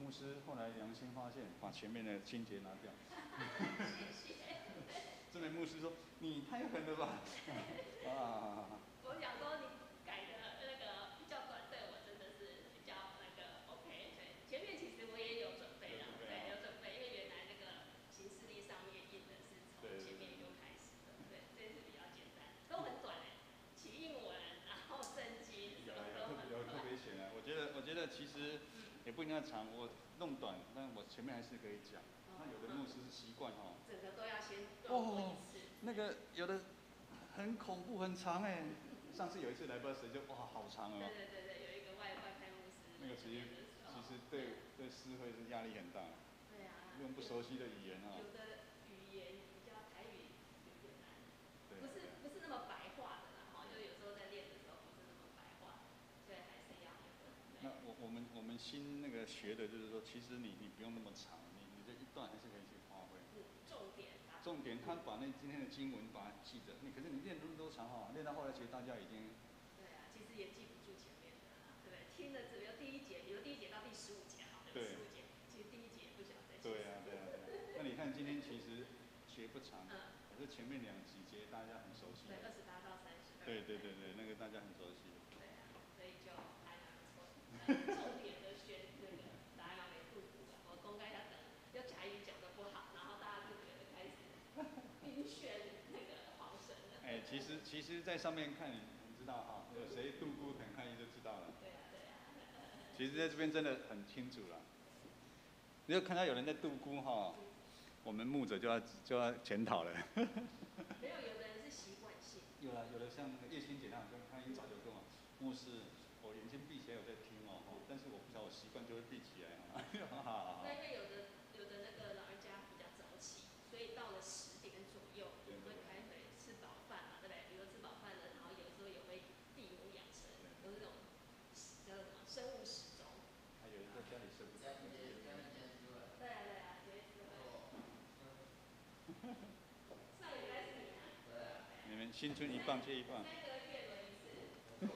牧师后来良心发现，把前面的清节拿掉。谢谢。这位牧师说：“你太狠了吧！”啊，我想说你改的那个比较短，对我真的是比较那个 OK。对，前面其实我也有准备的，对，有准备，因为原来那个行事历上面印的是从前面就开始的，对，这次比较简单，都很短哎，起应文，然后圣经，有特别写啊。我觉得其实也不一定要长，我弄短，但我前面还是可以讲。那有的牧师是习惯哦，整个都要先段过一次。那个有的很恐怖，很长哎。上次有一次来不知道谁就哇好长哦。对，有一个外派牧师。那个其实对诗会是压力很大。对啊。用不熟悉的语言啊。有的语言比较台语有点难，对。不是那么白话的啦，哈，就有时候在练的时候不是那么白话，所以还是要那个。那我们新那个学的就是说，其实你不用那么长，你这一段还是可以去发挥。重点。重点，他把那今天的经文把它记着，可是你练那么多长哈，练到后来其实大家已经。对啊，其实也记不住前面的啦，对不对？听了只有第一节，比如第一节到第15节好了，15节，其实第一节也不晓得。对啊。那你看今天其实学不长，可是前面2几节大家很熟悉。对，28到32。对，那个大家很熟悉。对啊，所以就还蛮不错。重点的选那个答案没度过，我公开他等，要假语讲的不好，然后大家就觉得开始晕眩那个黄神了。其实，在上面看你知道哈，有谁杜姑肯看就知道了。对啊。其实在这边真的很清楚了。你就看到有人在杜姑哈，我们牧者就要检讨了。没有，有的人是习惯性。有的像那个叶欣姐那样，她已经早就跟我牧师，我眼睛闭起来有在听哦，但是我不知道我习惯就会闭起来啊。那因为有的那个老人家比较早起，所以到了10点左右会开会吃饱饭嘛，对不对？比如吃饱饭了，然后有时候也会地母养成，都是这种叫什么生物时钟。还有人在家里睡不着。对啊，有一次会。上礼拜是你啊。你们新春一棒接一棒。3个月轮一次。为什么？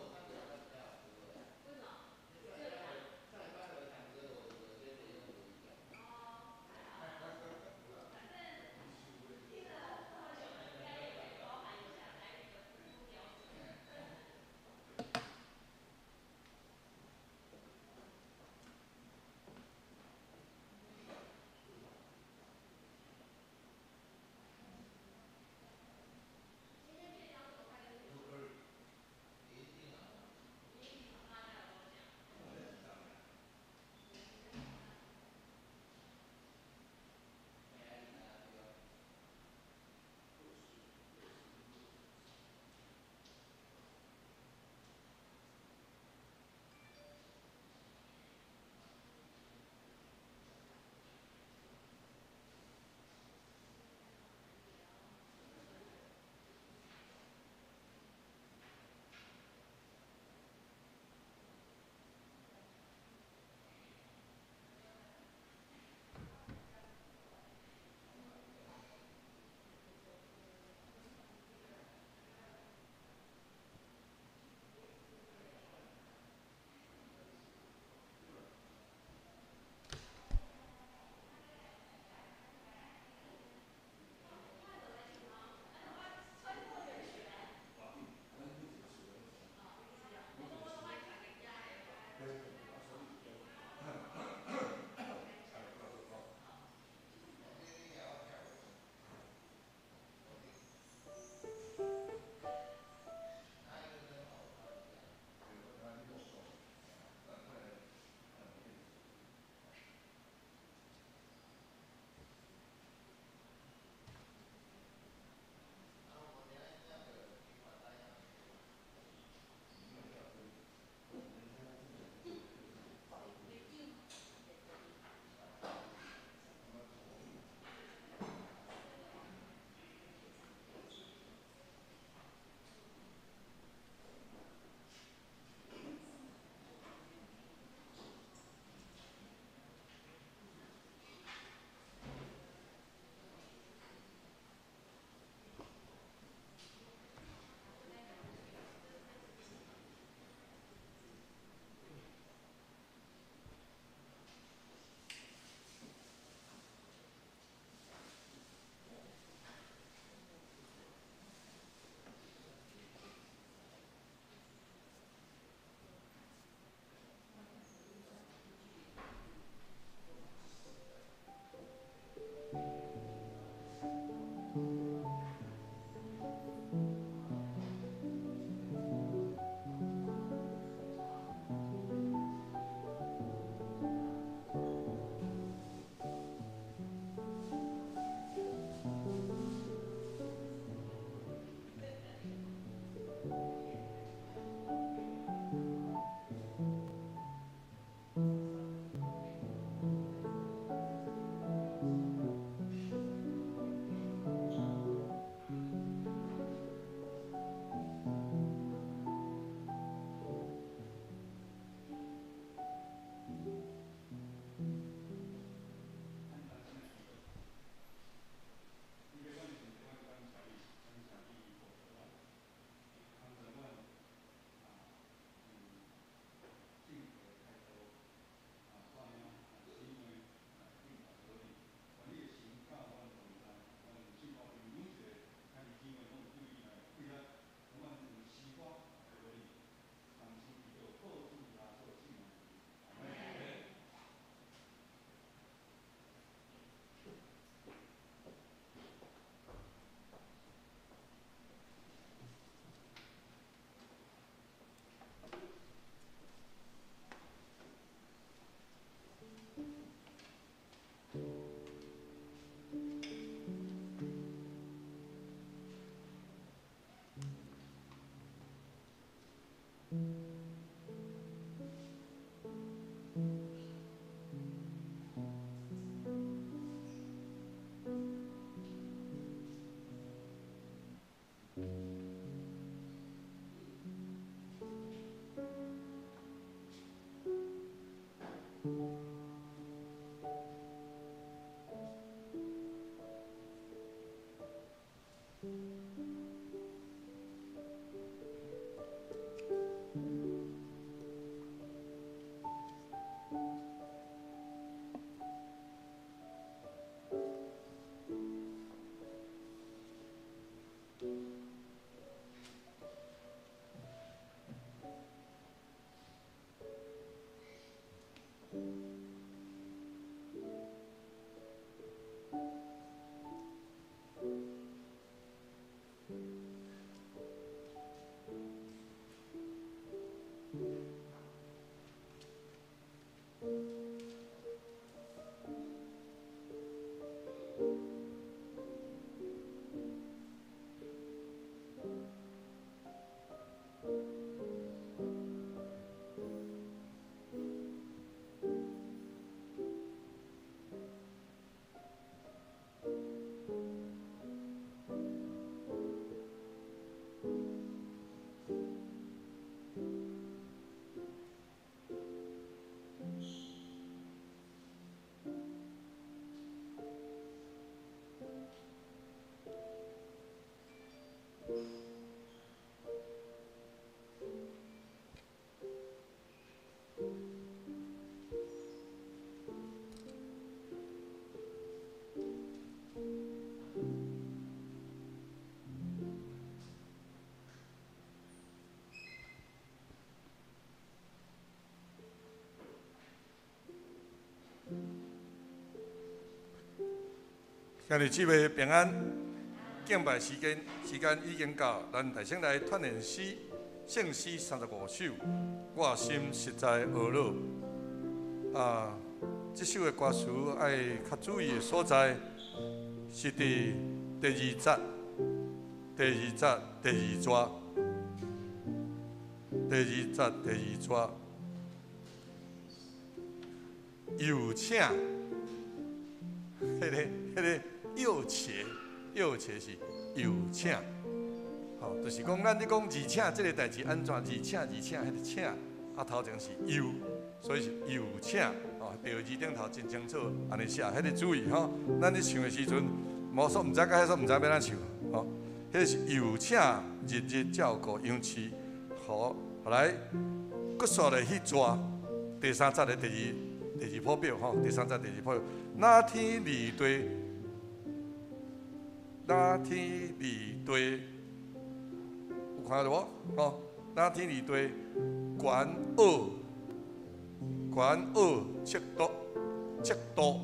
今日姊妹平安，敬拜时间已经到，咱大声来团练诗，圣诗35首，我心实在懊恼。这首的歌词爱较注意的所在，是伫第二节、第二节、第二节、第二节、第二节，有请，迄个要切是有请，吼，就是讲咱咧讲而请这个代志安怎？而请，迄个请，头前是有，所以是有请。第二字顶头真清楚，安尼写，迄个注意吼。咱咧唱的时阵，无说毋知，甲迄说毋知要怎唱，吼。迄个是有请日日照顾养饲，互来搁续来去抓第三节的第二谱表吼。第三节第二谱表，那天离地，有看到无？吼，那天离地，悬恶尺度，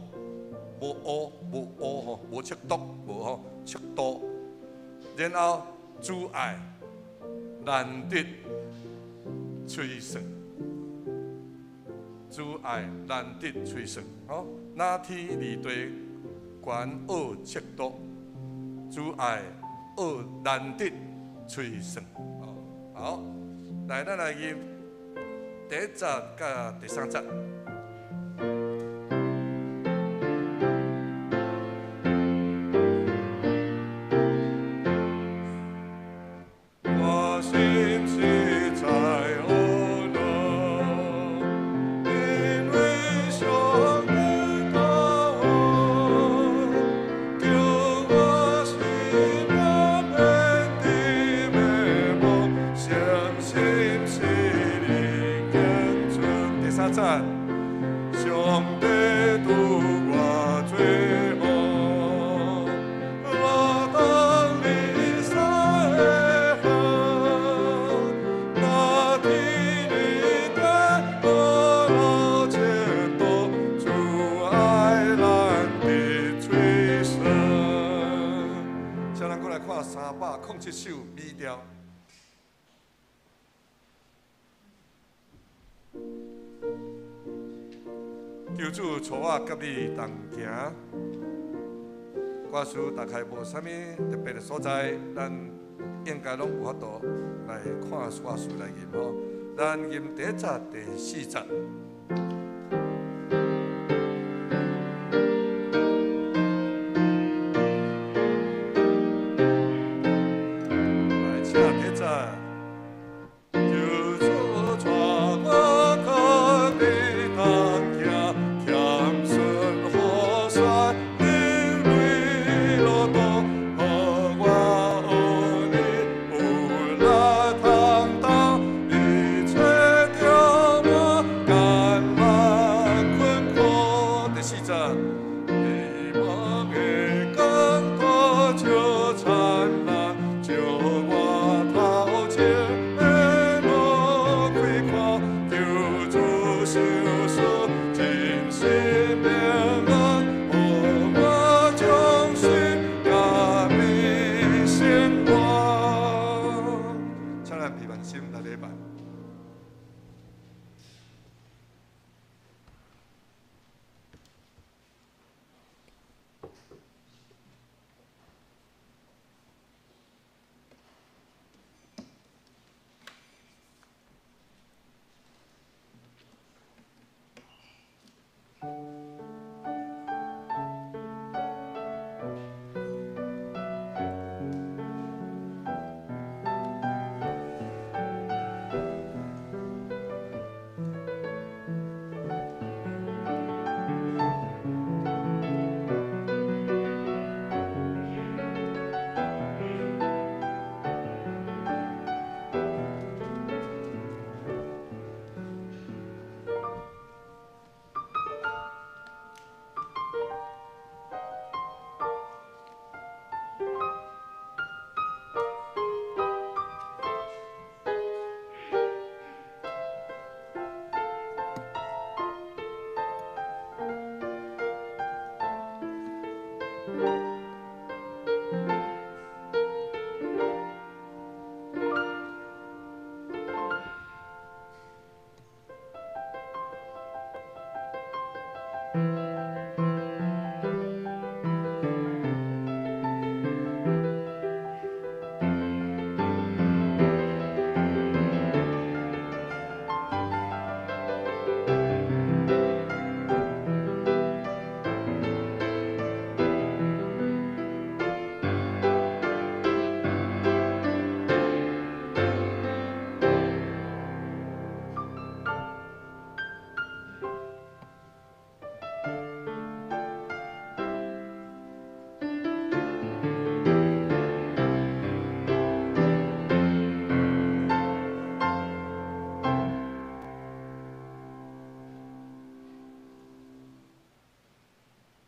无吼，无尺度，无吼尺度。然后阻碍难得吹算，吼，那天离地悬恶尺度，阻碍难得吹算。好，来咱来念第一节甲第三节。我心实在懊恼，因为上帝救我，叫我心满面的美梦，相信是你拣选。第三节，上帝渡我罪恶。307首美调。求主带我甲你同行。歌词大概无啥物特别的所在，咱应该拢有法度来看歌词来念吼。咱念第一节、第四节。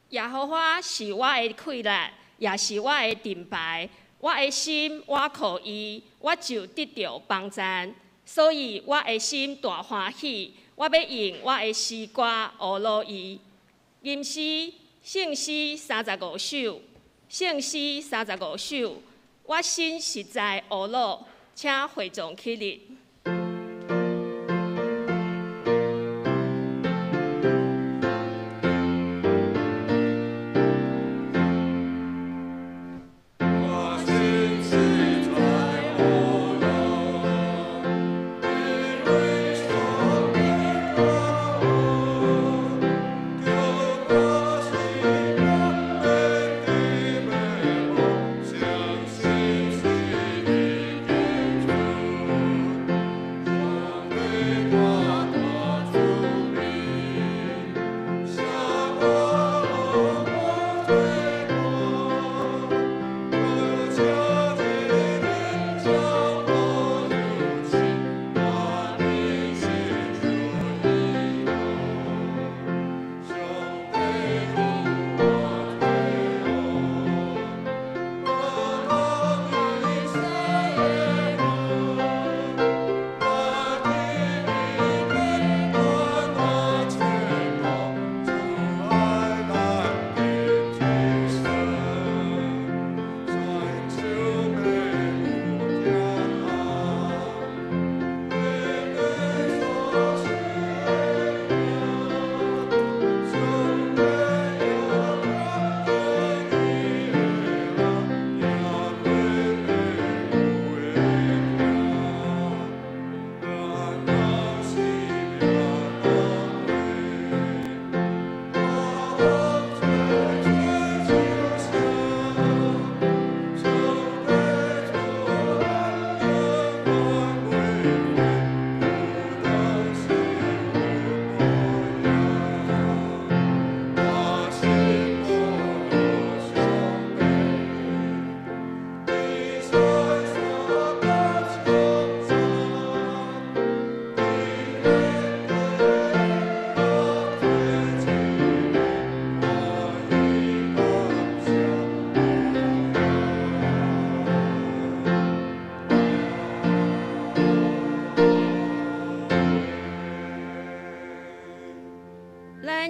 耶和华是我的快乐，也是我的盾牌。我的心倚靠伊，我就得到帮助。所以我的心大欢喜，我要用我的诗歌娱乐伊。吟诗圣诗35首，圣诗35首，我心实在娱乐，请会众起立。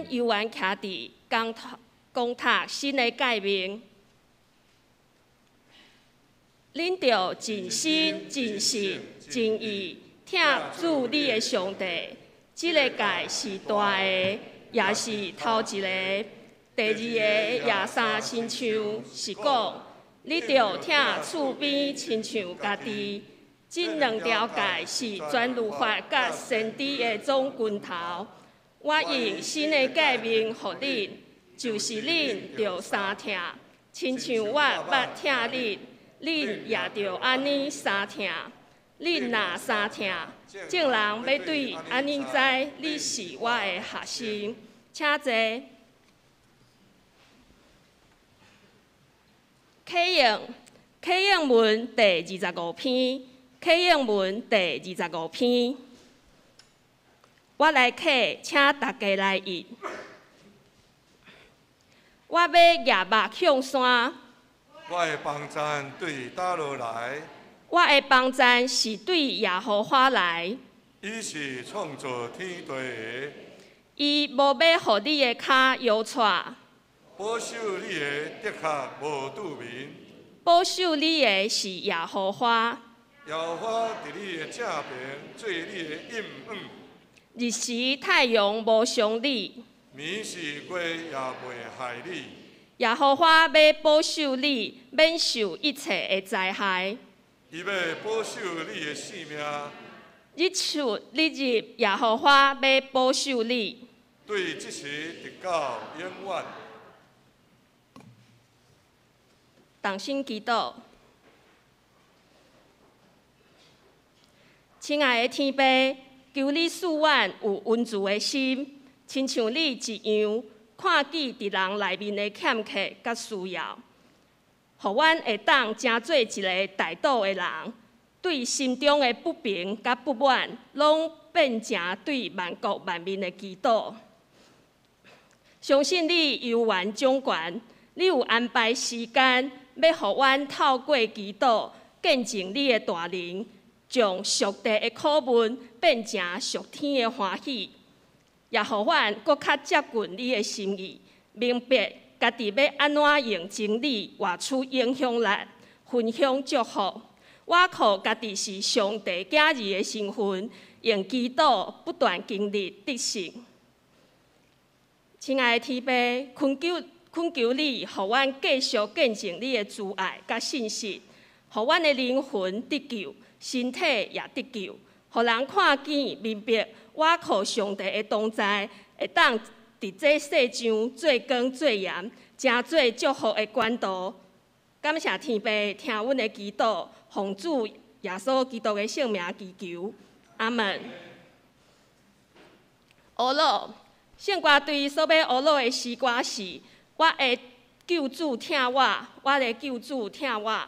游园徛伫公塔新的界面，恁着尽心、尽性、尽意听主你的上帝。这个界是大的，也是头一个。第二个也三亲像是讲，你着听厝边亲像家己。这两条界是全律法甲先知的总拳头。我用新的界面予恁，就是恁着相听，亲像我捌听恁，恁也着安尼相听。恁若相听，众人要对安尼知你是我的学生。请坐。启应文第25篇，启应文第25篇。我来客，请大家来应。我要举目向山，我的帮赞对倒落来。我的帮赞是对耶和华来。伊是创造天地的。伊无要互你的脚摇掣，保守你的的确无拄面。保守你的是耶和华。耶和华伫你的正边，做你的阴影。日时太阳无伤你，暝时月也袂害你。耶和华要保守你，免受一切的灾害。伊要保守你的性命。日出日入，耶和华要保守你。对即时直到永远。同心祈祷。亲爱的天父，求你赐阮有温慈的心，亲像你一样，看见伫人内面的欠缺甲需要，互阮会当成做一个大度的人，对心中的不平甲不满，拢变成对万国万民的祈祷。相信你游玩总管，你有安排时间，要互阮透过祈祷见证你的大能，将属地的苦闷变成属天的欢喜，也互阮搁较接近你的心意，明白家己要安怎用真理活出影响力，分享祝福。我靠家己是上帝囝儿的身份，用祈祷不断经历得胜。亲爱的天父，恳求你，互阮继续见证你的慈爱甲信实，互阮的灵魂得救，身体也得救，互人看见明白，我靠上帝的同在，会当伫这世上做光做盐，成做祝福的管道。感谢天父听阮的祈祷，奉主耶稣基督的圣名祈求，阿门。俄罗圣歌队所要俄罗的诗歌是：我的救主听我，我的救主听我。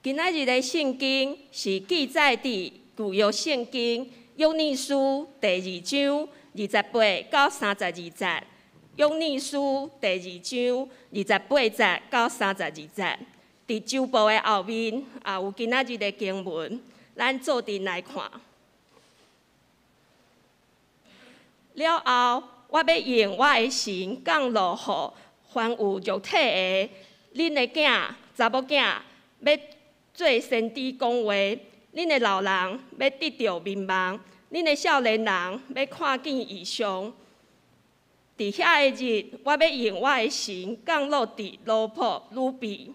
今仔日的圣经是记载伫旧约圣经约珥书第2章28到32节。约珥书第2章28节到32节。伫周报的后面也有今仔日的经文，咱做阵来看。了后，我要用我的神降落予凡有肉体的，恁的囝、查某囝要做先知讲话，恁的老人要得到民望，恁的少年人要看见异象。伫遐个日，我要用我的神降落伫罗卜、鲁比。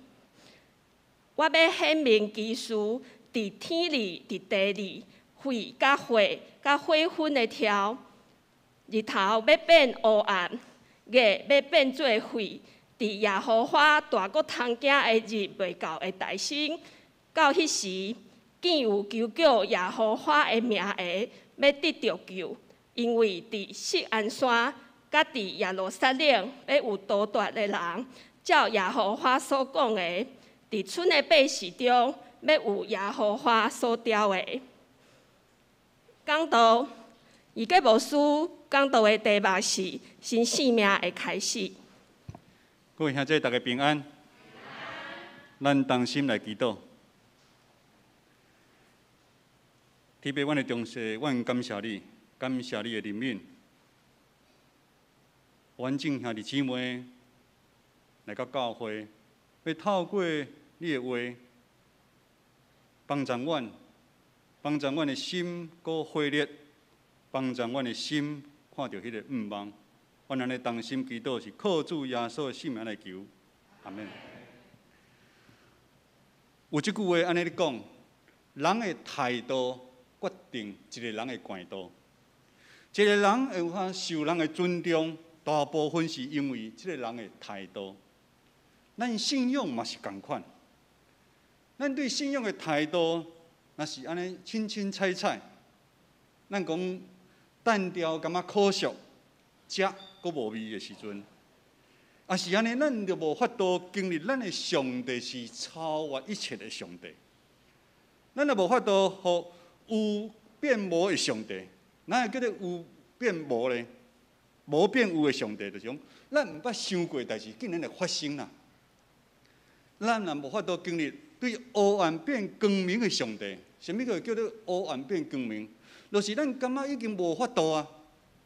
我要显明其事，伫天里、伫地里，火甲火甲火粉的条。日头要变黑暗，月要变做火。伫耶和华大国通行的日未到的大生，到迄时，竟有求救耶和华的名的，要得着救，因为伫锡安山甲伫耶路撒冷要有多大的人，照耶和华所讲的，伫村的百姓中要有耶和华所雕的。讲道，伊个牧师讲道的题目是新生命的开始。各位兄弟，大家平安。咱同心来祈祷。天父，阮的中西，阮感谢你，感谢你的怜悯。完整兄弟姊妹来到教会，要透过你的话，帮助阮，帮助阮的心过火热，帮助阮的心看到迄个望。阮安尼同心祈祷，是靠主耶稣的圣名来求，阿门。有一句话安尼咧讲，人的态度决定一个人的惯度。一个人会有法受人的尊重，大部分是因为这个人的态度。咱信仰嘛是同款，咱对信仰的态度，若是安尼清清彩彩，咱讲单调感觉可惜，食阁无味的时阵，也是安尼，咱就无法度经历咱的上帝是超越一切的上帝，咱就无法度互有变无的上帝。哪会叫做有变无呢？无变有的上帝，就是讲咱毋捌想过的代志，竟然会发生啦。咱也无法度经历对黑暗变光明的上帝。什么叫做黑暗变光明？就是咱感觉已经无法度啊，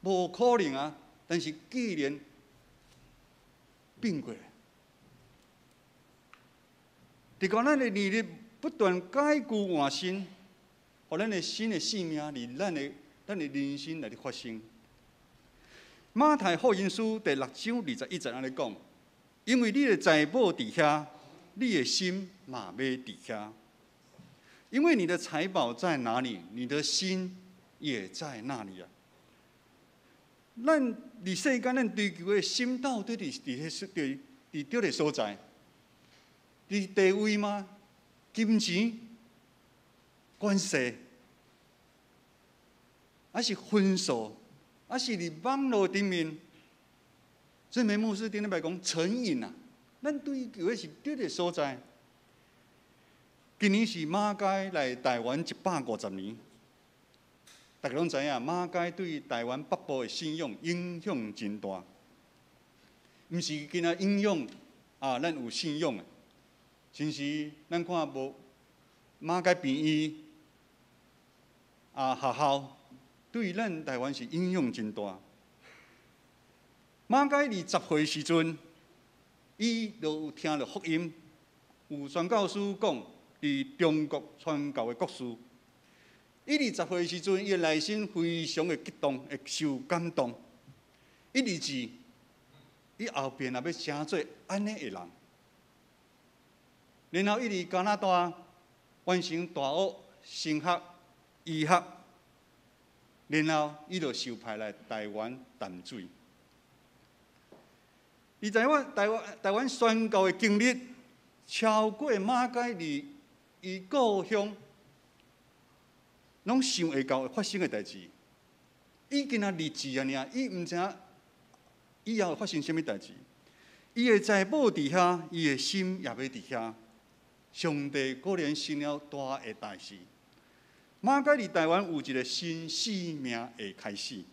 无可能啊。但是既然变过来，就讲咱的毅力不断改旧换新，互咱的新的生命伫咱的人生内底发生。马太福音书第6章21节安尼讲：因为你的财宝伫遐，你的心嘛要伫遐。因为你的财宝在哪里，你的心也在那里啊。咱伫世间，咱追求的心到底伫对个所在？伫地位吗？金钱、关系，还是分数？还是伫网络顶面？所以梅牧师顶礼拜讲成瘾啊！咱追求的是对个所在。今年是马街来台湾150年。大家拢知影，马街对台湾北部的信仰影响真大。毋是仅仔影响啊，咱有信仰的，甚至咱看无马街病院啊学校，对咱台湾是影响真大。马街20岁时阵，伊就有听到福音，有宣教师讲，伫中国传教的故事。伊20岁时阵，伊的内心非常的激动，会受感动。伊立志，伊后边也要成做安尼的人。然后伊伫加拿大完成大学、神学、医学，然后伊就受派来台湾淡水。伫台湾宣教的经历，超过马街伫伊故乡。拢想会到会发生的代志，伊今仔立志啊尔，伊毋知影以后会发生什么代志。伊的财宝伫遐，伊的心也要伫遐。上帝果然成了大的代志。马介伫台湾有一个新生命的开始。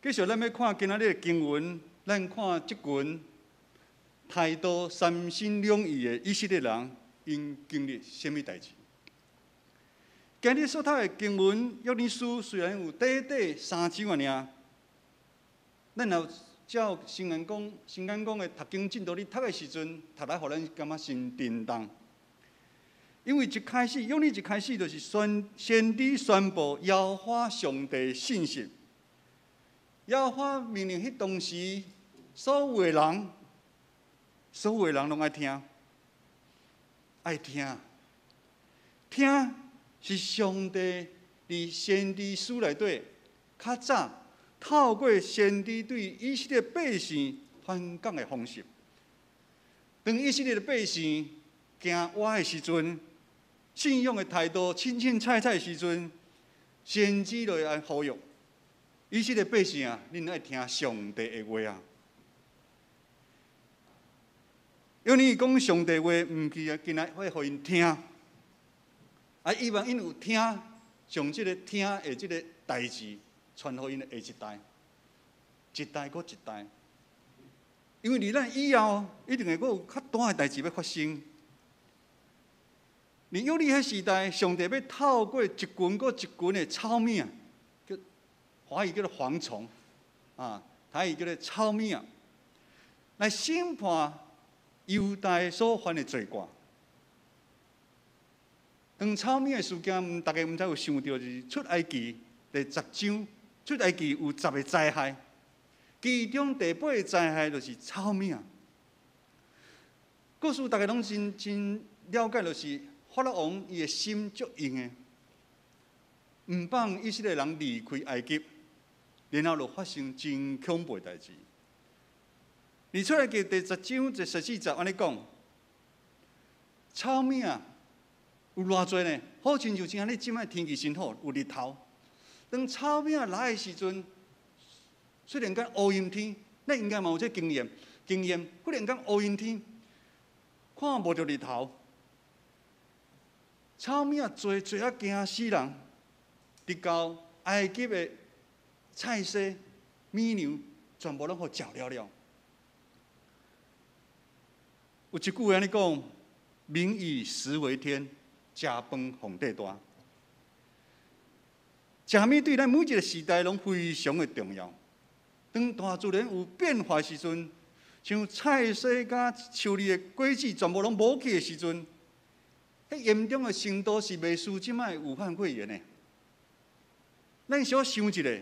继续，咱要看今仔日的经文，咱看即群态度三心两意的以色列人，因经历什么代志？今日所读的经文，约珥书虽然有短3章尔，咱若照新眼光的读经进度，你读的时阵，读来互咱感觉真震动。因为约珥一开始就是先知宣布耶和华上帝信息。耶和华命令迄当时所有的人拢爱听，听是上帝伫先知书内底较早透过先知对以色列百姓宣讲的方式。当以色列的百姓行歪的时阵，信仰的态度清菜的时阵，先知就会呼吁以色列百姓啊，恁爱听上帝的话啊。因为讲上帝的话，毋是啊，今仔会互因听，希望因有听，将即个听的即个代志传互因的下一代，一代搁一代。因为伫咱以后，一定会阁有较大的代志要发生。伫约珥迄时代，上帝要透过一群搁一群的草命，叫华语叫做蝗虫，台语叫做草命，来审判犹大所犯的罪过。当草命的事件，大家毋知有想到，就是出埃及第10章，出埃及有10个灾害，其中第8个灾害就是草命。故事大家拢真了解，就是法老王伊的心足硬的，毋放以色列人离开埃及，然后就发生真恐怖的代志。而出来记第10章第14节安尼讲，草命有偌济呢？好亲像安尼，即摆天气真好，有日头。当草命来的时阵，忽然间乌阴天，咱应该嘛有这经验。忽然间乌阴天，看无着日头，草命做啊惊死人。直到埃及的菜色、米粮，全部拢互照了了。有一句话安尼讲：“民以食为天，食饭皇帝大。”食物对咱每一个时代拢非常的重要。当大自然有变化的时阵，像菜色甲树里的果子全部拢无去的时阵，迄严重的程度是袂输即摆武汉肺炎的。咱小想一下，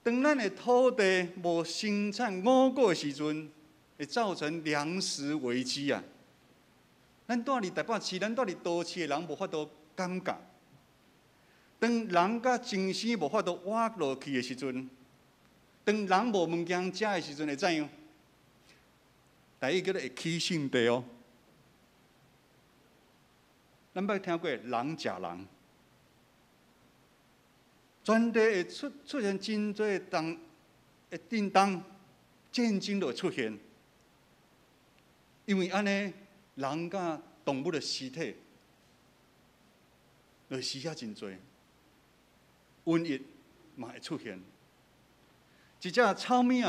当咱的土地无生产五谷的时阵，会造成粮食危机啊！咱住伫台北市，咱住伫都市的人无法度感觉。当人甲精神无法度活落去的时阵，当人无物件食的时阵，会怎样？台语叫做会起性地哦。咱捌听过人食人，全地会出现真多震动、战争就会出现。因为安尼，人甲动物的尸体就死遐真多，瘟疫嘛会出现。一只草命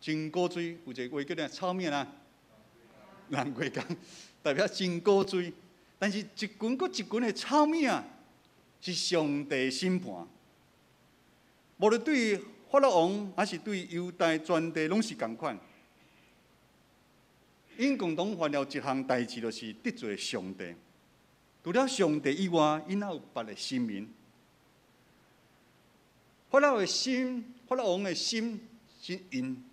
真古锥，有一个话叫做草命人过讲，代表真古锥。但是一群搁一群的草命是上帝审判，无论对法老王还是对犹大全地，拢是同款。因共同犯了一项代志，就是得罪上帝。除了上帝以外，因还有别个神明。法老王的心是因，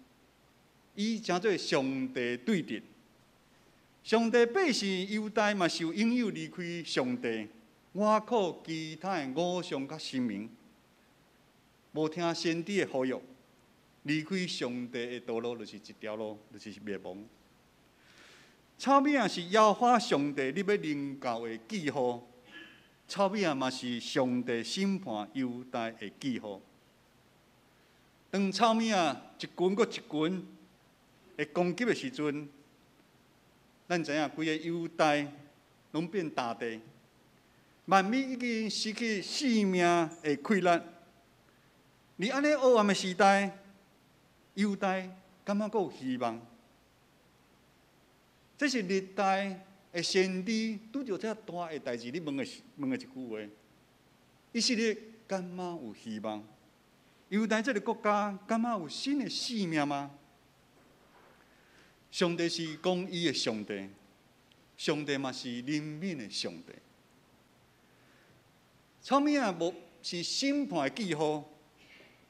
伊诚做上帝对敌。上帝百姓犹大嘛受引诱离开上帝，外靠其他的偶像甲神明，无听先知的呼吁，离开上帝的道路就是一条路，就是灭亡。草命是耶和华上帝你要领教的记号，草命嘛是上帝审判犹大的记号。当草命一群搁一群会攻击的时阵，咱知影规个犹大拢变大地，万民已经失去性命的溃烂。而安尼黑暗的时代，犹大敢若阁有希望？这是历代的先知拄着遮大的代志，你问的一句话：以色列敢若有希望？犹大这个国家敢若有新的生命吗？上帝是公义的上帝，上帝嘛是怜悯的上帝。草命啊，无是审判的记号，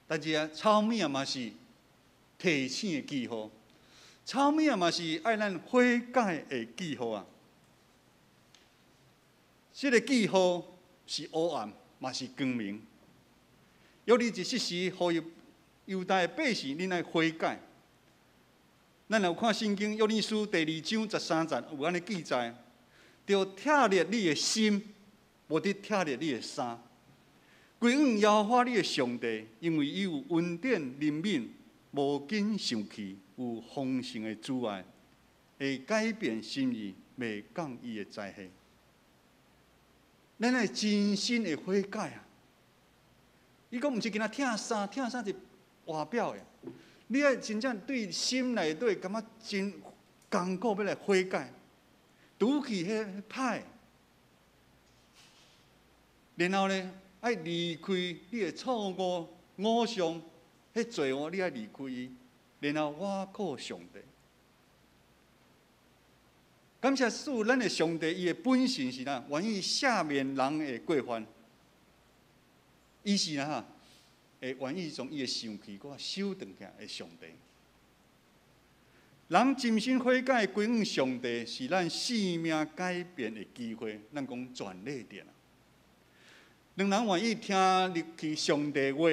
但是啊，草命嘛是提醒的记号，草命嘛是爱咱悔改的记号啊。这个记号是黑暗，嘛是光明。约珥一时，呼吁犹大的百姓，恁来悔改。咱有看圣经约珥书第2章13节有安尼记载：着拆裂你的心，无得拆裂你的衫。归往耶和华你的上帝，因为伊有恩典怜悯，无紧生气，有丰盛的慈爱，会改变心意，袂降伊的灾祸。咱爱真心的悔改啊！伊讲毋是今仔拆衫，拆衫是外表的。你爱真正对心内底感觉真艰苦，要来悔改，拄起迄歹，然后呢，爱离开你的错误、偶像，迄罪恶你爱离开伊，然后我靠上帝。感谢主，咱的上帝，伊的本性是哪？愿意赦免人的过犯，伊是哪？会愿意从伊的生气搁收转起来的上帝。人真心悔改归向上帝，是咱生命改变的机会。咱讲转捩点啊！两人愿意听入去上帝话，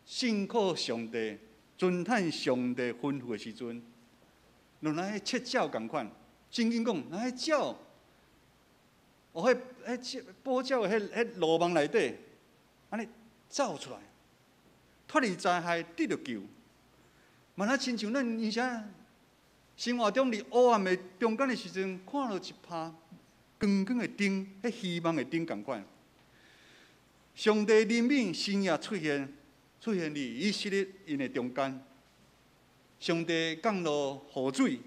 信靠上帝，遵趁上帝吩咐的时阵，就咱迄切鸟共款。圣经讲，咱迄鸟，迄捕鸟的迄罗网内底，安尼走出来。脱离灾害，得到救。嘛，那亲像咱而且生活中伫黑暗的中间的时阵，看到一拍光光的灯，迄希望的灯共款。上帝怜悯新也出现伫以色列因的中间。上帝降落雨水，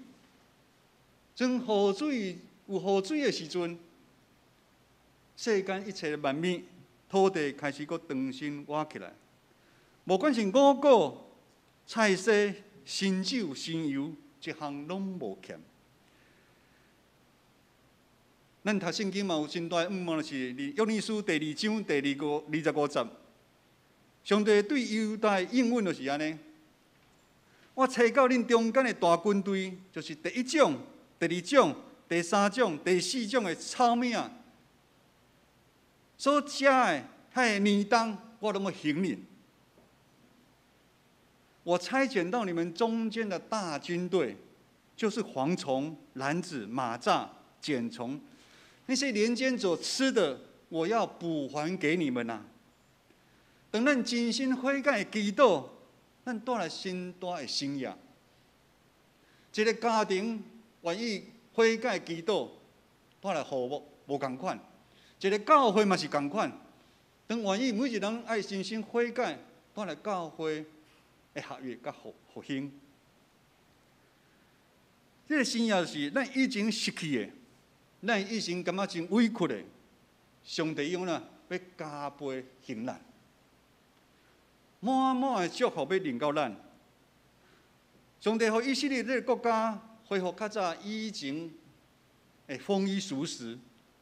当雨水有雨水的时阵，世间一切万物、土地开始搁重新活起来。无管是五谷、菜色、新酒、新油，一项拢无欠。咱读圣经嘛有真大的盼望，就是约珥书第2章第25节，上帝对犹大应允就是安尼：我找到恁中间的大军队，就是第1种、第2种、第3种、第4种的草命所食的迄个年冬，我拢要行恁。我差遣到你们中间的大军队，就是蝗虫、蝻子、蚂蚱、茧虫，那些年间所吃的，我要补还给你们啊！等咱真心悔改祈祷，咱带来新大的生业。一个家庭愿意悔改祈祷，带来和睦无共款；一个教会嘛是共款。当愿意每一人爱真心悔改，带来教会的合约甲复兴。这个生业是咱以前失去的，咱以前感觉真委屈的，上帝用啦要加倍还咱，满满的祝福要临到咱。上帝予以色列这个国家恢复较早以前的丰衣足食，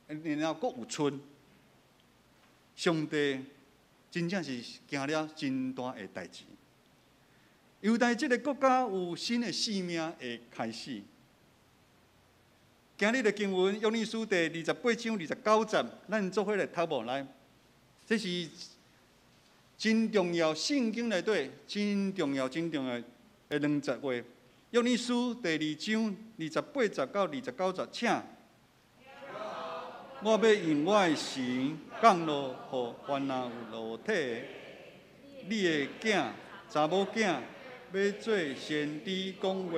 然后阁有春。上帝真正是行了真大的代志。犹大这个国家有新的生命的开始。今日的经文，约珥书第28章29节，咱做伙来读无来。这是真重要，圣经内底真重要的2节话。约珥书第2章28节到29节，请。我要用我的神降落予凡那有肉体的，你的囝、查某囝。要做先知讲话，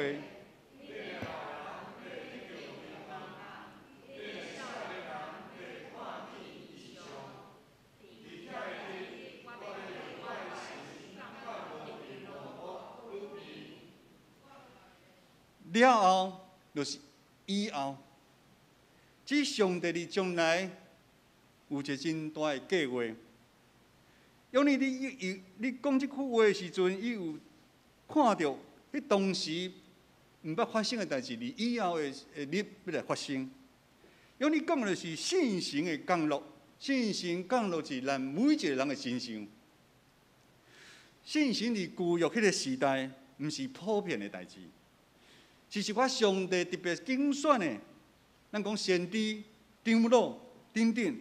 了后就是以后。即上帝伫将来有一个真大的计划。因为你讲即句话的时阵，伊有看到迄当时毋捌发生的代志，伫以后的日要来发生。因为你讲的就是信心的降落，信心降落是咱每一个人的身上。信心伫旧约迄个时代，毋是普遍的代志，是我上帝特别拣选的。咱讲先知、长老等等，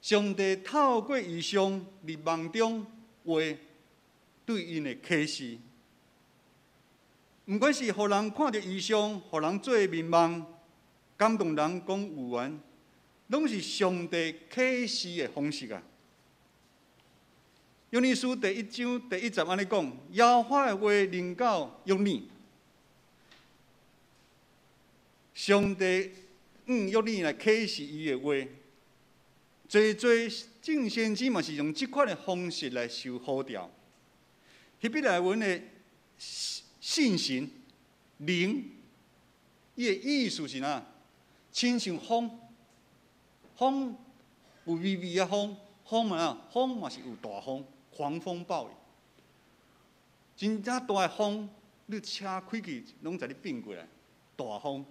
上帝透过异象伫梦中话对因的启示。毋管是互人看到异象，互人做面梦，感动人讲有缘，拢是上帝启示的方式啊。约珥书第1章第1节安尼讲：耶和华的话临到约珥，上帝约珥来启示伊的话。侪正先知嘛是用即款的方式来受呼召。希伯来文的信心灵，伊的意思是哪？亲像风，风有微微的风，风嘛是有大风，狂风暴雨。真正大的风，你车开去拢在你变过来，大风。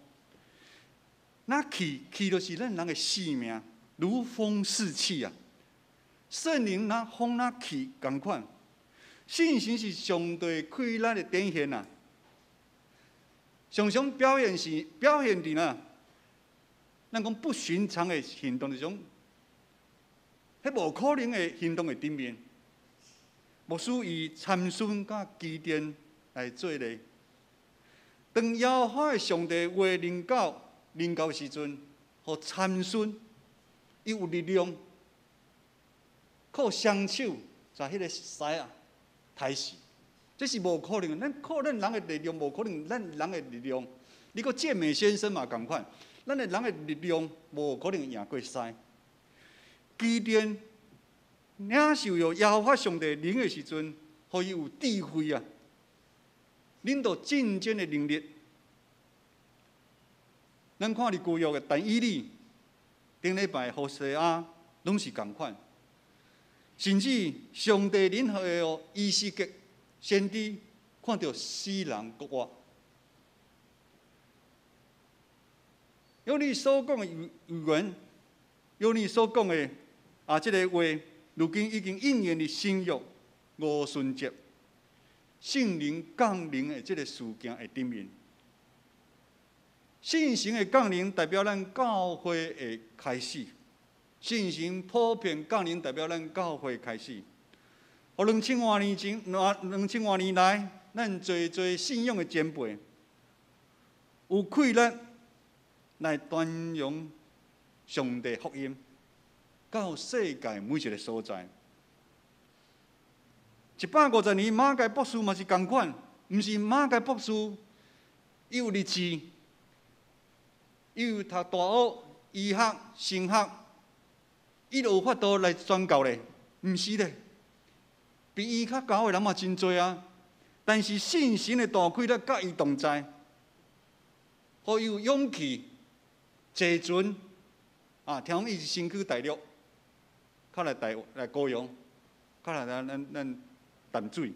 那气就是咱人的性命。如风似气啊！圣灵那风那气同款，信心是上帝开咱的展现啊。常常表现伫哪？咱讲不寻常的行动，就是种，迄无可能的行动的顶面。牧师以参孙甲基甸来做例。当耶和华的上帝话临到时阵，互参孙。伊有力量，靠双手在迄个狮啊抬死，这是无可能的。咱靠咱人的力量，无可能。咱人的力量，你个健美先生嘛同款，咱的人的力量无可能赢过狮。基甸领受了耶和华上帝灵的时阵，互伊有智慧啊，领导战争的能力。咱看伫旧约的但以理。顶礼拜何西阿拢是同款，甚至上帝领许的以斯结先知看到死人国活，有你所讲的预言，有你所讲的这个话，如今已经应验伫新约五旬节圣灵降临的这个事件的顶面。信心的降临代表咱教会的开始，信心普遍降临代表咱教会的开始。2000多年来，咱侪信仰的前辈有气力来传扬上帝福音，到世界每一个所在。150年马偕博士嘛是同款，毋是马偕博士，伊有日志。伊有读大学、医学、神学，伊就有法度来宣教咧？毋是咧，比伊较高的人嘛真多啊。但是信心的大开咧，甲伊同在，互伊有勇气坐船听讲伊是身躯大陆，较来高阳，较来咱淡水，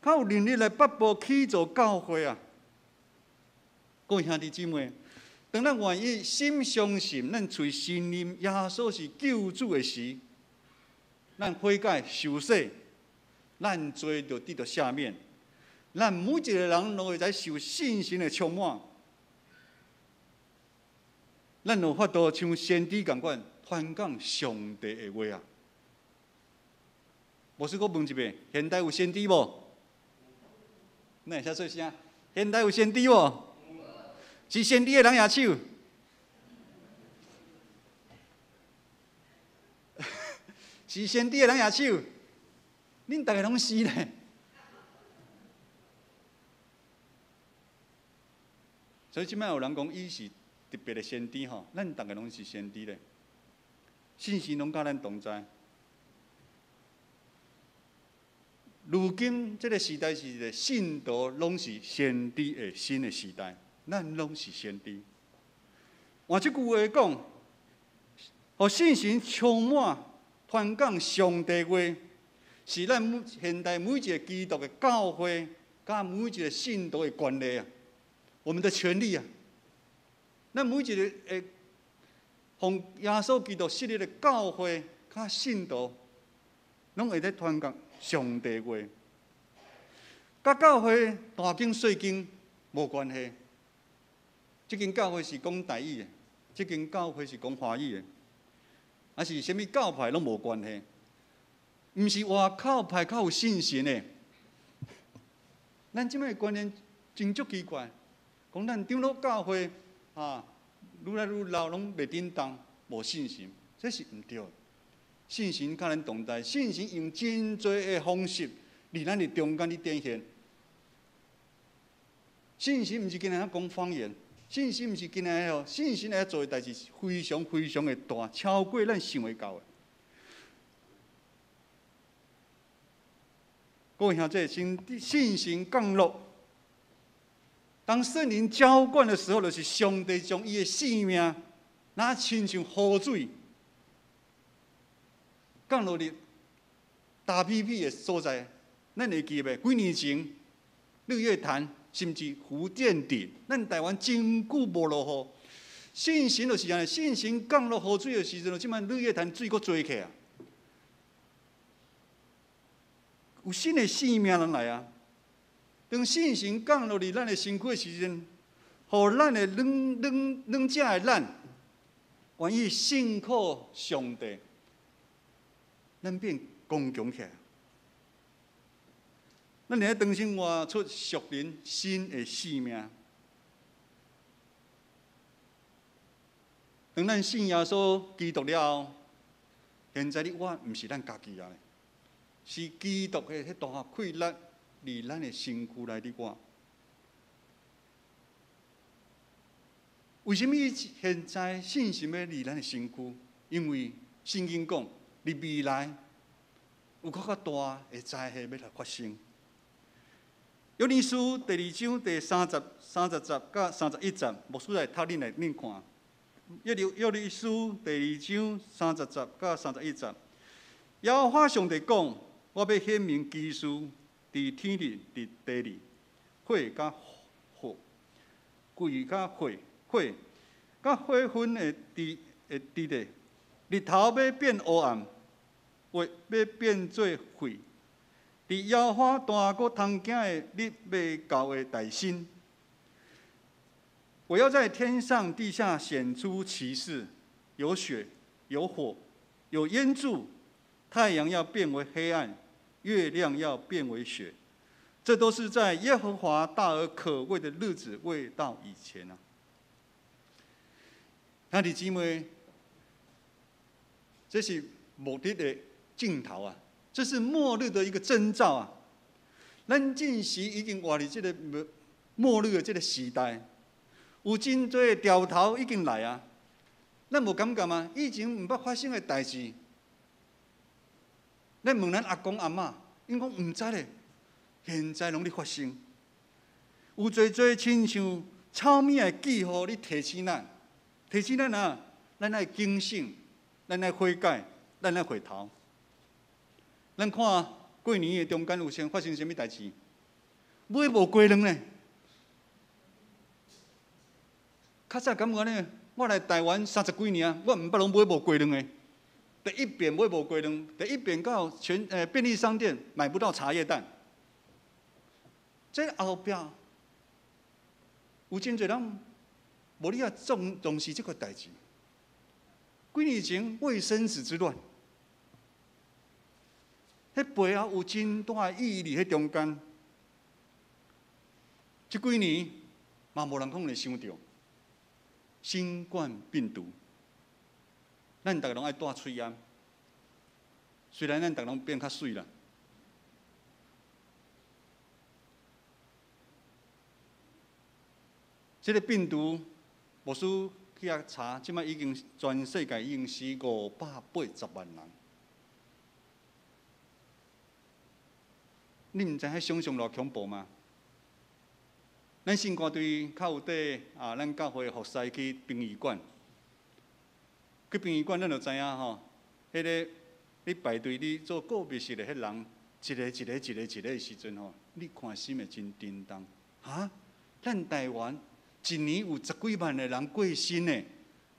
较有能力来北部起造教会啊。各位兄弟姊妹。当咱愿意心相信，咱随信任耶稣是救主的时，咱悔改受洗，咱罪就得到赦免。咱每一个人都会在受信心的充满，咱有法度像先知同款传讲上帝的话啊。牧师，我问一遍，现代有先知无？那会使做啥？现代有先知无？是先知的人举手，是先知的人举手，恁大家拢是咧。所以即摆有人讲伊是特别的先知吼，咱大家拢是先知咧，信息拢甲咱同在。如今这个时代是一个信徒拢是先知的新的时代，咱拢是先知。换一句话讲，互信心充满传讲上帝话，是咱现代每一个基督的教会，甲每一个信徒的权利啊，我们的权利啊。咱每一个奉耶稣基督设立的教会，甲信徒，拢会咧传讲上帝话，甲教会大经细经无关系。即间教会是讲台语的，即间教会是讲华语的，还是啥物教派拢无关系。毋是外口派较有信心的。咱即摆观念真足奇怪，讲咱长老教会愈来愈老，拢袂振动，无信心，这是毋对的。信心较咱同在，信心用真多的方式伫咱的中间伫展现。信心毋是今日讲方言，信心毋是今日信心来做的代志非常非常的大，超过咱想会到的。各位兄弟，信心降落，当圣灵浇灌的时候，就是上帝将伊的性命，那亲像雨水降落伫大屁屁的所在。咱会记袂？几年前，日月潭甚至福建地，咱台湾真久无落雨。信心就是安尼，信心降落雨水的时阵，即摆日月潭水阁追起啊！有新的生命人来啊！当信心降落伫咱的身躯的时阵，互咱的软者的咱，愿意信靠上帝，咱变刚强起来。咱来重新活出属灵新的生命。当咱信耶稣基督了后，现在的我毋是咱家己啊，是基督的迄大气力伫咱的身躯内的我。为什么现在信心要伫咱的身躯？因为圣经讲，伫未来有更较大的灾害要来发生。约珥书第2章第30节到31节，牧师来读恁来恁看。约珥书第2章30节到31节，耶和华上帝讲：我要显明奇事，伫天日、伫地里，火甲火，鬼甲火，甲火粉的地地，日头要变黑暗，月要变做火。伫耶和华大国通行的日未到的大星，我要在天上地下显出奇事，有雪，有火，有烟柱，太阳要变为黑暗，月亮要变为雪，这都是在耶和华大而可畏的日子未到以前啊！兄弟姊妹，这是末日的尽头啊！这是末日的一个征兆啊！咱真时已经活伫这个末日的这个时代，有真多的兆头已经来啊！咱无感觉吗？以前毋捌发生的代志，咱问咱阿公阿嬷，因讲毋知咧，现在拢咧发生。有侪侪亲像草命的记号，你提醒咱啊！咱爱警醒，咱爱悔改，咱爱回头。咱看过年的中间有先发生什么代志？买无鸡卵呢？较早感觉呢，我来台湾30几年，我毋捌拢买无鸡卵的。第一遍买无鸡卵，第一遍到便利商店买不到茶叶蛋。这后壁有真侪人无你啊重视这个代志。几年前卫生纸之乱。迄背后有真大意义伫迄中间。这几年嘛无人可能会想到新冠病毒，咱逐个拢爱戴喙掩。虽然咱逐个拢变较水啦，这个病毒，牧师去遐查，即摆已经全世界已经死580万人。你毋知迄想象偌恐怖吗？咱新歌队较有底咱教会服侍去殡仪馆，去殡仪馆咱就知影吼，迄个你排队你做个别式的迄人，一个的时阵吼，你看心会真震动。咱台湾一年有10几万的人过身呢，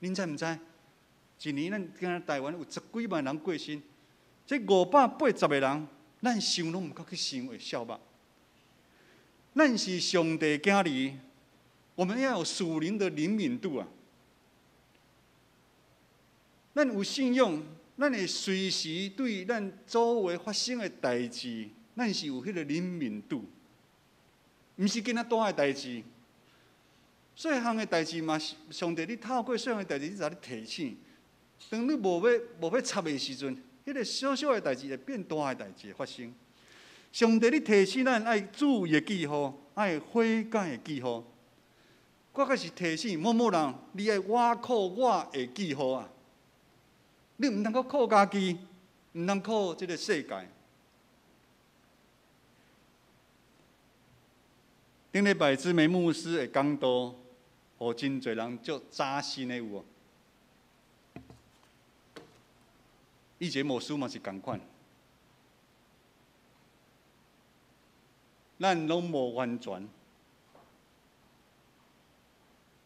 恁知毋知？一年咱今台湾有10几万人过身，这580个人，咱想拢毋敢去想会笑吧？咱是上帝囝儿，我们要有属灵的灵敏度啊！咱有信仰，咱会随时对咱周围发生的代志，咱是有迄个灵敏度，毋是囡仔大的代志。细项的代志嘛，上帝你透过细项的代志，你才咧提醒。当你无要插的时阵，迄个小小的代志会变大的代志会发生。上帝，你提醒咱爱主的记号，爱悔改的记号。我阁是提醒某人，你爱我靠我的记号啊！你毋通阁靠家己，毋通靠这个世界。顶礼拜姊妹牧师的讲道，互真侪人足扎心的有无？以前牧师嘛是共款。咱拢无完全，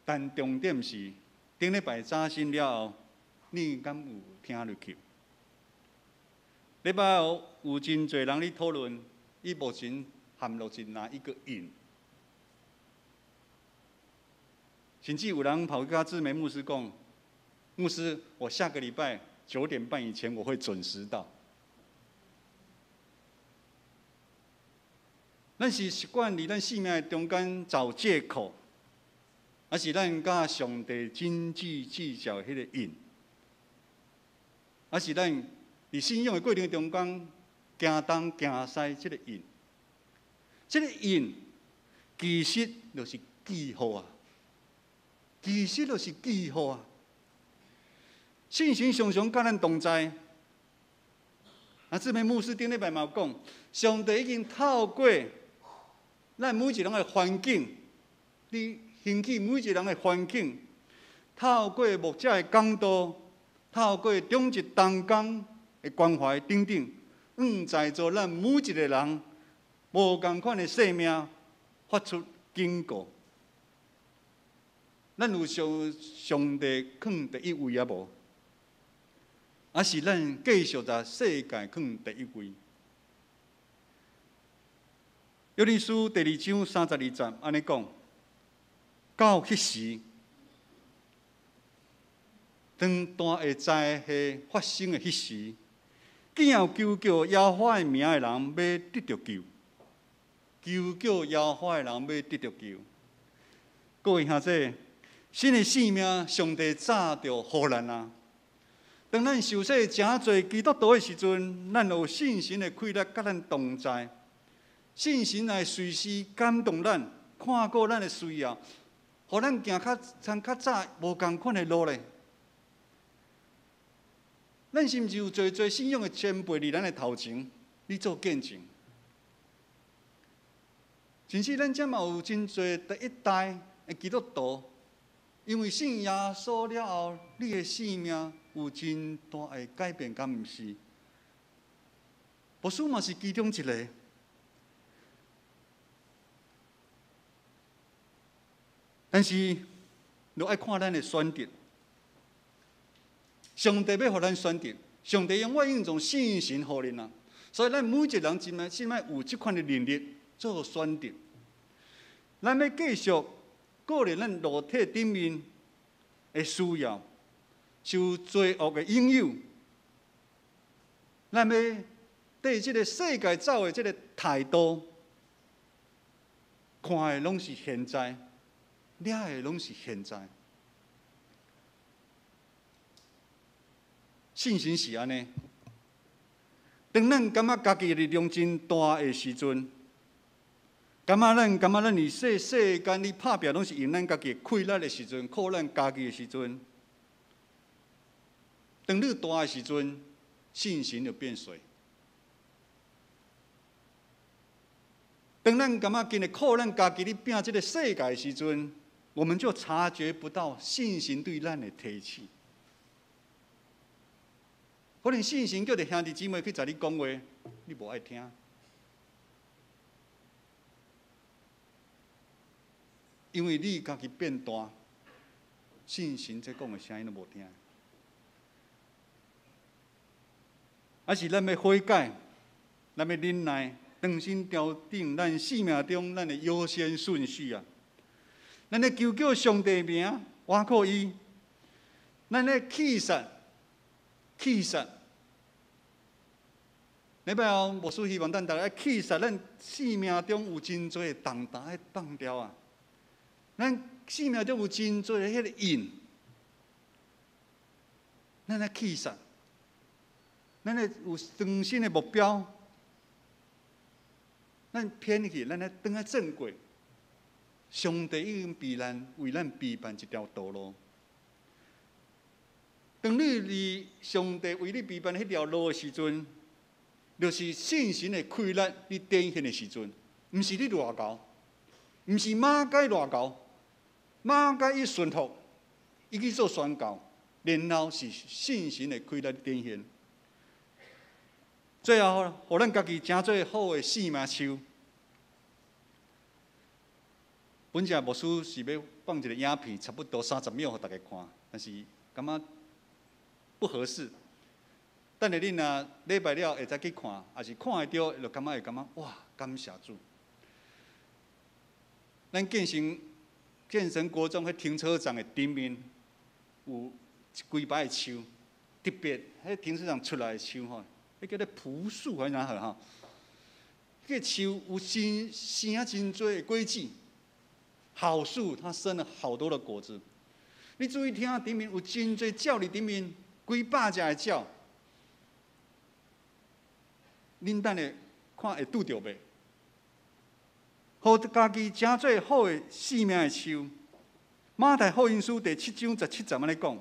但重点是顶礼拜早晨了后，你敢有听入去？礼拜后有真侪人咧讨论，伊目前含落是哪一个印？甚至有人跑去跟志梅牧师讲：“牧师，我下个礼拜9点半以前我会准时到。”咱是习惯伫咱生命的中间找借口，还是咱甲上帝斤斤计较迄个印？还是咱伫信仰的过程中间行东行西即个印？即个印其实就是记号啊！其实就是记号啊！信心常常甲咱同在。志梅牧师顶礼拜嘛有讲，上帝已经透过咱每一个人的环境，你兴起每一个人的环境，透过牧者的讲道，透过中职同工的关怀等等，在座咱每一个人无同款的生命发出警告。咱有上帝放第一位啊无？还是咱继续在世界放第一位？约珥书第2章32节安尼讲：到迄时，当大下灾祸发生的迄时，竟要求叫耶和华的名的人要得着救，求叫耶和华的人要得着救。各位兄弟，新的生命，上帝早就予咱啊！当咱受洗真侪基督徒的时阵，咱有信心的气力甲咱同在。信心来随时感动咱，看过咱的需要，互咱行较早无同款的路咧。咱是毋是有侪信仰的前辈伫咱的头前，你做见证？甚至咱遮嘛有真侪第一代的基督徒，因为信耶稣了后，你的生命有真大的改变，敢毋是？牧师嘛是其中一个。但是，就爱看咱的选择。上帝要互咱选择，上帝永远用种信心互恁啊！所以，咱每一个人真爱有这款的能力做选择。咱要继续个人咱肉体顶面的需要，受罪恶的引诱，咱要对这个世界走的这个态度，看的拢是现在。抓的拢是现在，信心是安尼。当咱感觉家己的力量真大的时阵，感觉咱伫世间里拍拼拢是用咱家己的气力的时阵，靠咱家己的时阵，当你大的时阵，信心就变衰。当咱感觉今日靠咱家己咧拼这个世界的时阵，我们就察觉不到信心对咱的提起。可能信心叫着兄弟姊妹去甲你讲话，你无爱听。因为你家己变大，信心在讲的声音都无听。还是咱要悔改，咱要忍耐，重新调整咱生命中咱的优先顺序啊！咱咧求叫上帝名，我靠伊；咱咧气杀。礼拜后，牧师希望咱大家气杀咱生命中有真多的重担要放掉啊！咱生命中有真多的迄个瘾，咱来气杀。咱咧有长新的目标，咱偏去，咱来转来正轨。上帝已经为咱备办一条道路。当你离上帝为你备办迄条路的时阵，就是信心的开力，你展现的时阵，毋是你偌高，毋是马该偌高，马该伊顺服，伊去做宣告，然后是信心的开力展现。最后，互咱家己诚最好的生命树。本只牧师是要放一个影片，差不多30秒互大家看，但是感觉不合适。等下恁若礼拜了会再去看，也是看会到，就感觉哇，感谢主。咱建成国中迄停车场的顶面有几排的树，特别迄停车场出来的树吼。迄叫做朴树还是哪好哈？迄个树有生真多的果子，好树它生了好多的果子。你注意听，顶面有真多鸟伫顶面，几百只的鸟。恁等下看会拄着袂？互家己诚做好的生命的树。马太福音书第7章17节安尼讲：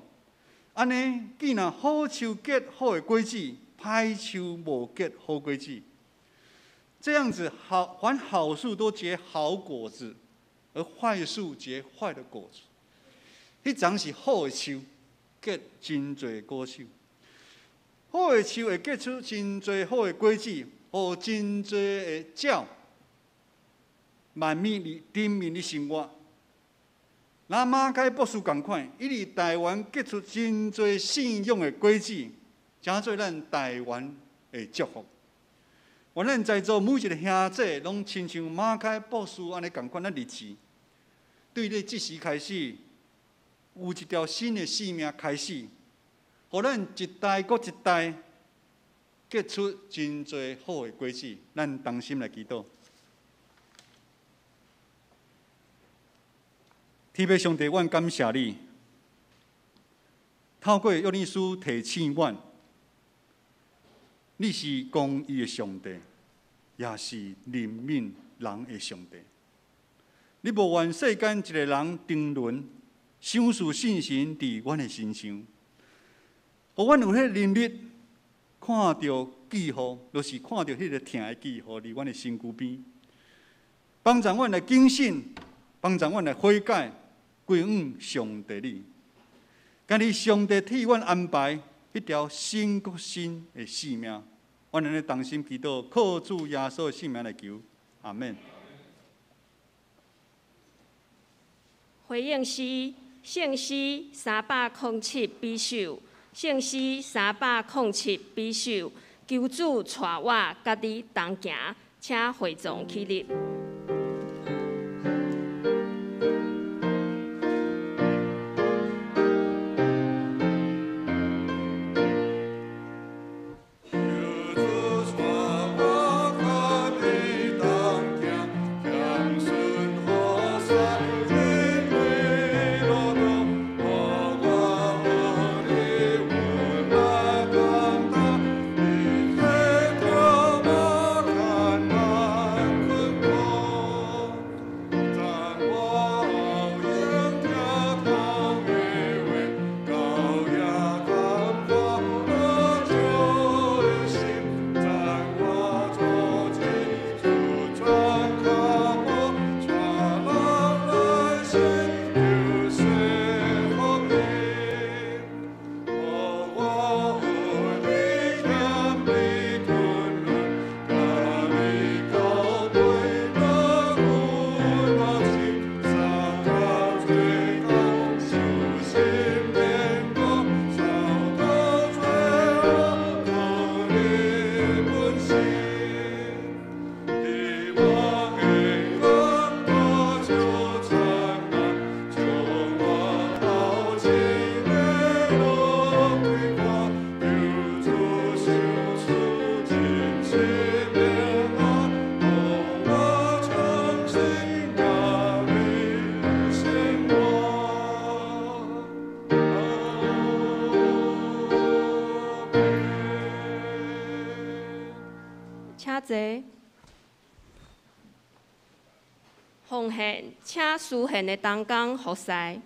安尼，既然好树结好的果子，歹树无结好果子，这样子凡好树都结好果子，而坏树结坏的果子。迄种是好的树，结真侪果树。好的树会结出真侪好的果子，互真侪的鸟万米伫顶面的生活。那马该博士同款，伊伫台湾结出真侪信仰的果子。诚做咱台湾的祝福。愿咱在座每一个兄弟，拢亲像马开博士安尼同款的日子，对你即时开始，有一条新的生命开始，互咱一代搁一代结出真侪好的果子。咱同心来祈祷。天父上帝，阮感谢你，透过约珥书提醒阮。你是公义的上帝，也是怜悯人的上帝。你无愿世间一个人沉沦，享受信心伫阮的身上，互阮有迄能力看到记号，就是看到迄个疼的记号伫阮的身躯边，帮助阮来警醒，帮助阮来悔改，归向上帝你。今日上帝替阮安排一条新国新的生命，我们同心祈祷，靠主耶稣的圣名来求，阿门。回应诗，圣诗307比首，圣诗307比首，求主带我甲你同行，请会众起立。奉献，请书献的同工服侍。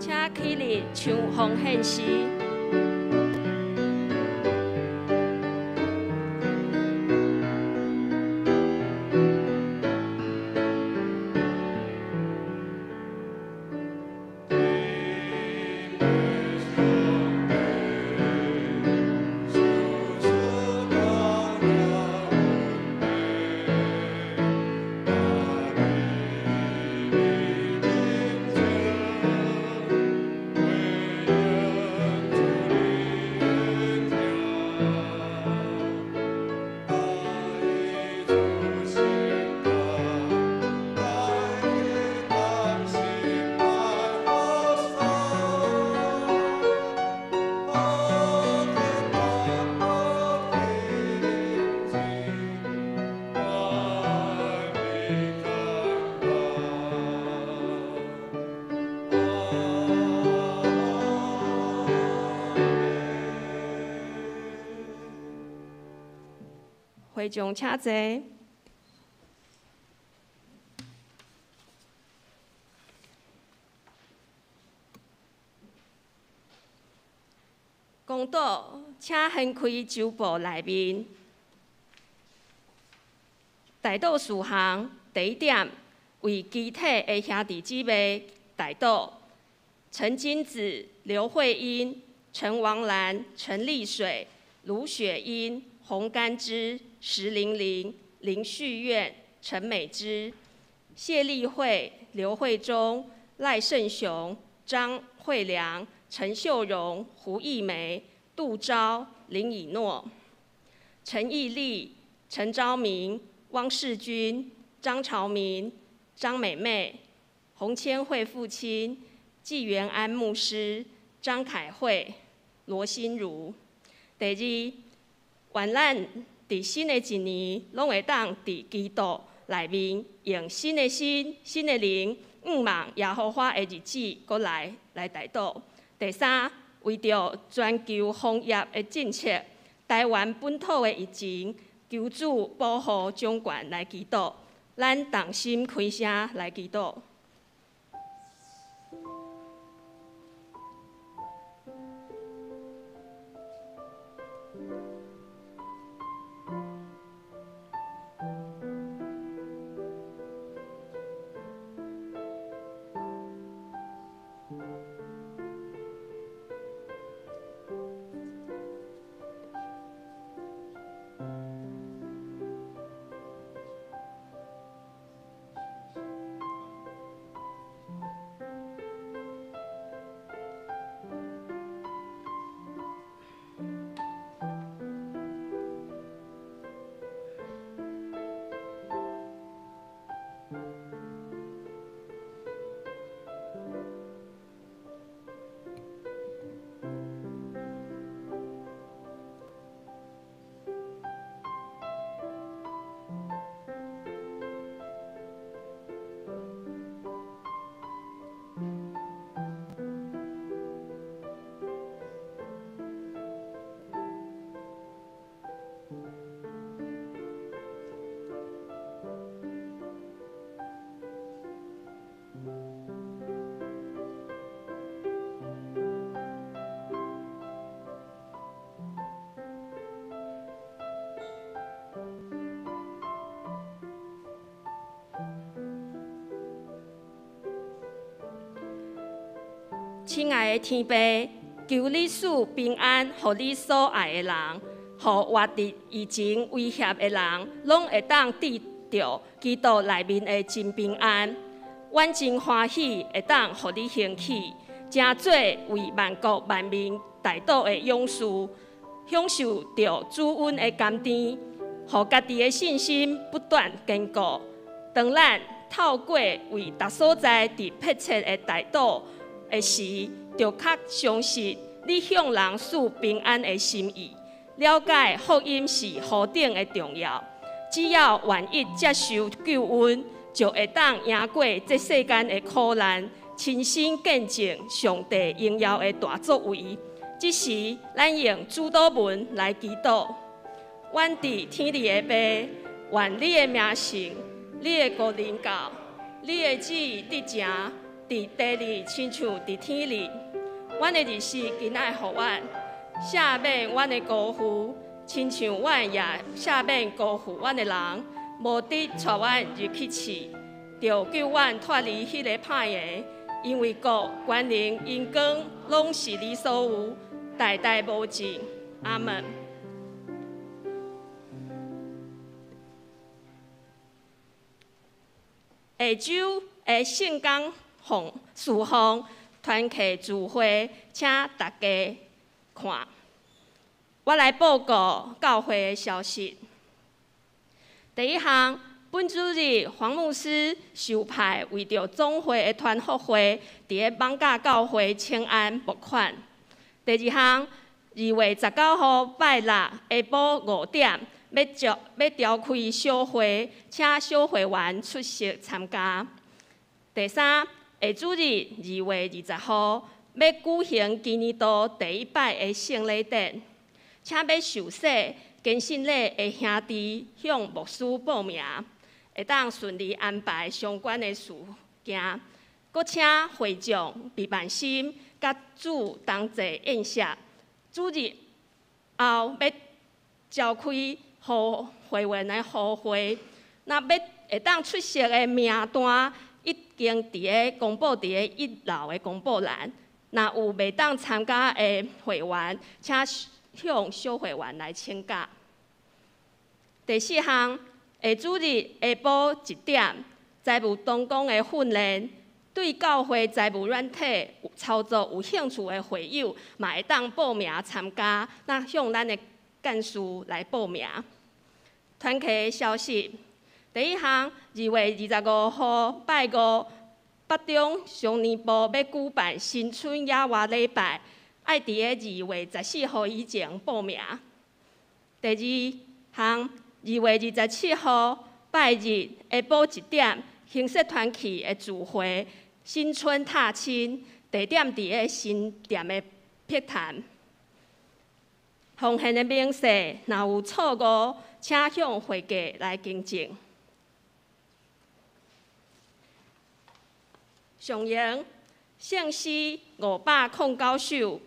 请起立唱奉献诗。会众请坐。公道，请掀开周报内面。大道事项第一点，为基体的兄弟姊妹大道：陈金子、刘慧英、陈王兰、陈丽水、卢雪英、洪甘枝、石玲玲、林旭苑、陈美芝、谢丽慧、刘慧忠、赖胜雄、张惠良、陈秀荣、胡艺梅、杜昭、林以诺、陈义丽、陈昭明、汪世军、张朝明、张美妹、洪千惠父亲、纪元安牧师、张凯慧、罗心如。第二，愿咱伫新的一年，拢会当伫基督内面，用新的心、新的灵，望耶和华的日子过来大道。第三，为着全球防疫的政策，台湾本土的疫情，求主保护掌权来祈祷，咱同心开声来祈祷。亲爱的天父，求你赐平安，予你所爱的人，予活伫疫情威胁的人，拢会当得到基督内面的真平安。阮真欢喜会当予你兴起，真做为万国万民大道的勇士，享受到主恩的甘甜，予家己的信心不断坚固。当咱透过为逐所在伫迫切的大道的时，就较相信你向人赐平安的心意，了解福音是何等的重要。只要愿意接受救恩，就会当赢过这世间的苦难，亲身见证上帝荣耀的大作为。这时，咱用主祷文来祈祷。阮伫天里的爸，愿你的名圣，你的国临到，你的旨意得成，伫地里亲像伫天里。阮的日时今仔互阮，赦免阮的辜负，亲像阮也赦免辜负阮的人，无得带阮入去试，就救阮脱离迄个歹个。因为国、权能、荣光，拢是你所有，代代无尽。阿门。下周的圣工事奉团契聚会，请大家看。我来报告教会的消息。第一项，本主日黄牧师受派为着总会的团福会，伫个艋舺教会请安募款。第二项，2月19号拜六下晡5点，要召开小会，请小会员出席参加。第三，下主日2月20号要举行今年度第一摆的圣礼典，请要受洗更新礼的兄弟向牧师报名，会当顺利安排相关的事件。搁请会长备万心，甲主同齐宴席。主日后要召开互会员的互会，那要会当出席的名单已经伫个公布伫个1楼的公布栏。若有未当参加的会员，请向小会员来请假。第4项，下主日下晡1点，财务同工的训练。对教会财务软体操作有兴趣的会友，嘛会当报名参加。那向咱的干事来报名。团契的消息，第一项，2月25号拜五，北中常年部要举办新春野外礼拜，爱伫个2月14号以前报名。第二项，2月27号拜日下晡1点，形式团契的聚会。新春踏青，地点伫个新店的碧潭。奉献的名示，若有错误，请向会计来更正。上营圣诗509首，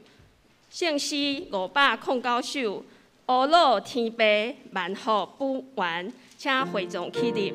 圣诗509首，乌老天父万福不完，请会众起立。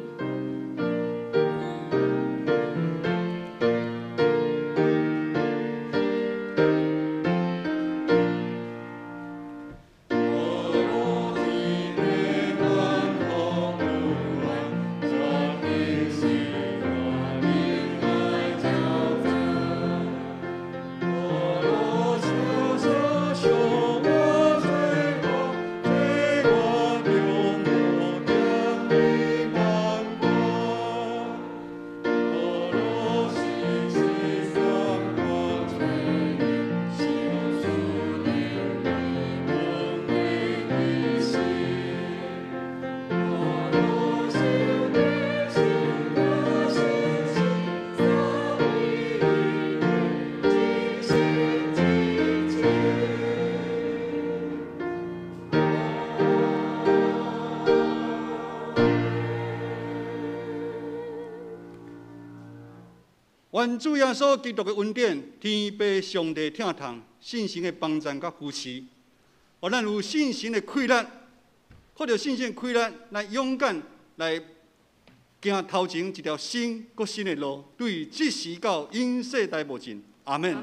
愿主耶稣基督的恩典、天父上帝疼痛、信心的帮助甲扶持，互咱有信心的气力，靠着信心的气力来勇敢来行头前一条新、搁新的路，对这时到永世代无尽。阿门。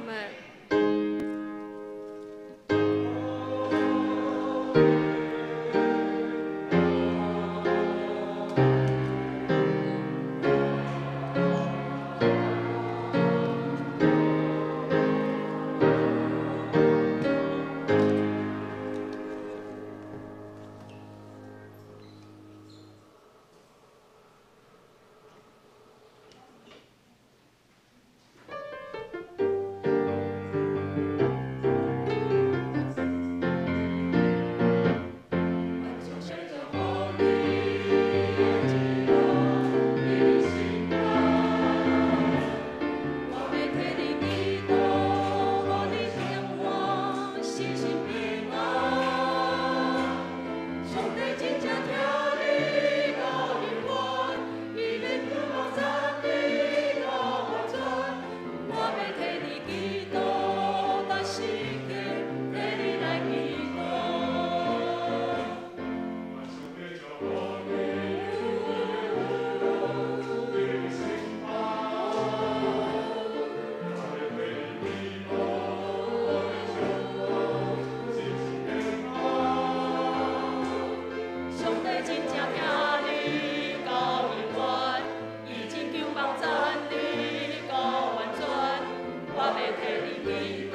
祈祷，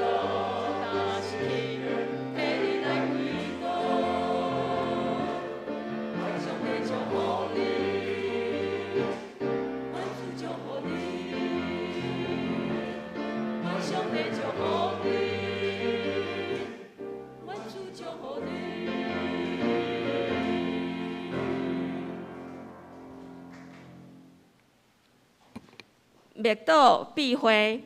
大是天替你来祈祷，万上帝祝福你，万主祝福你，万上帝祝福你，万主祝福你。灭岛避讳，